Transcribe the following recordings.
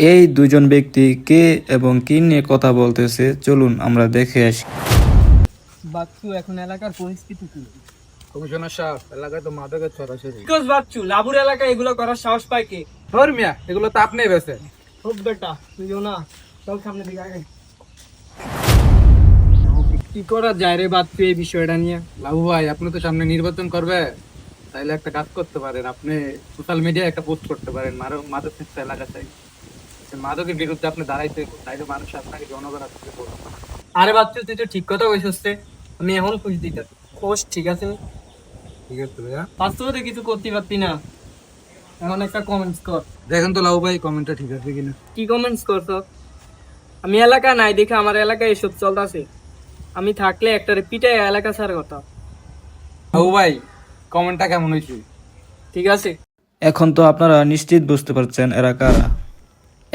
এই দুজন ব্যক্তি কে এবং কি নিয়ে কথা বলতেছে চলুন আমরা দেখে আসি। বাচ্চু, এখন এলাকার পরিস্থিতি কি? কমিশনার সাহেব, এলাকায় তো মাদকের ছড়াছড়ি। বিকজ বাচ্চু, লাবুর এলাকায় এগুলো করার সাহস পায় কে? ধর্মিয়া, এগুলো তো আপনি বেছে। খুব বেটা তুইও না, চল সামনে দিকে আগে। কি করা যায় রে বাচ্চু এই বিষয়টা নিয়ে? লাবু ভাই, আপনি তো সামনে নির্বাচন করবে, তাইলে একটা কাজ করতে পারেন। আপনি সোশ্যাল মিডিয়ায় একটা পোস্ট করতে পারেন, মাদক মুক্ত এলাকা চাই। মাদকের বিরুদ্ধে আপনি দাঁড়াইতে, তাইলে মানুষ আপনাকে জনগণ আসতে বলবে। আরে বাচ্চু, তুই তো ঠিক কথা কইছিস রে। আমি এখন খুঁজ দিতে পোস্ট, ঠিক আছে? ঠিক আছে ভাইয়া, বাস্তবে কিছু করতে পারতি না, এখন একটা কমেন্টস কর। দেখেন তো লাবু ভাই কমেন্টটা ঠিক আছে কিনা। কি কমেন্টস করছ? আমি এলাকা নাই দেখে আমার এলাকায় এসব চলতেছে। আমি থাকলে একটা পিটাই এলাকা ছাড় কথা। লাবু ভাই, কমেন্টটা কেমন হয়েছে? ঠিক আছে। এখন তো আপনারা নিশ্চিত বুঝতে পারছেন এরা কারা।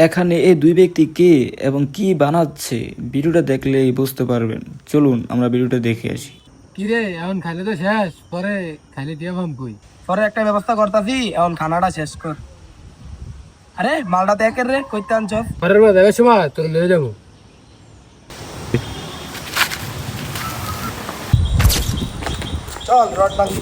এখানে এই দুই ব্যক্তি কে এবং কি বানাচ্ছে ভিডিওটা দেখলেই বুঝতে পারবেন। চলুন আমরা ভিডিওটা দেখে আসি। কিরে, এখন খাইলে তো শেষ, পরে খাইলে দিয়ে ভাম কই। পরে একটা ব্যবস্থা করতাছি, এখন খানাটা শেষ কর। আরে মালটা তো একের রে, কইতে আনছ? পরের বার দেখার সময় তোর লয়ে যাবো। চল রড বাঁধি।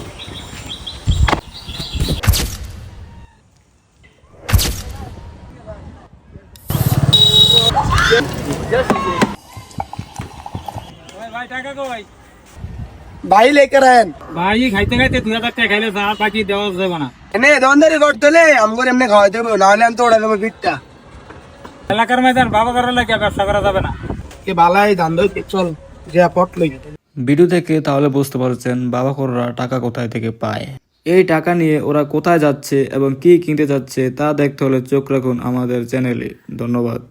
ভাই লেকে রাখেন ভাই, খাইতে খাইতে 2000 টাকা খাইলে যা বাকি দেওয়া যাবে না। এনে দোকানদারি করতে হলে আমগো এমনি খাওয়াই দেবো, নাহলে আমি তো ওড়া দেবো পিঠটা। এলাকার ময়দান বাবা করার লাগে ব্যবসা করা যাবে না। কে বালাই ধান দই, চল যে পট লই। ভিডিও থেকে তাহলে বুঝতে পারছেন বাবাখোররা টাকা কোথায় থেকে পায়। এই টাকা নিয়ে ওরা কোথায় যাচ্ছে এবং কি কিনতে যাচ্ছে তা দেখতে হলে চোখ রাখুন আমাদের চ্যানেলে। ধন্যবাদ।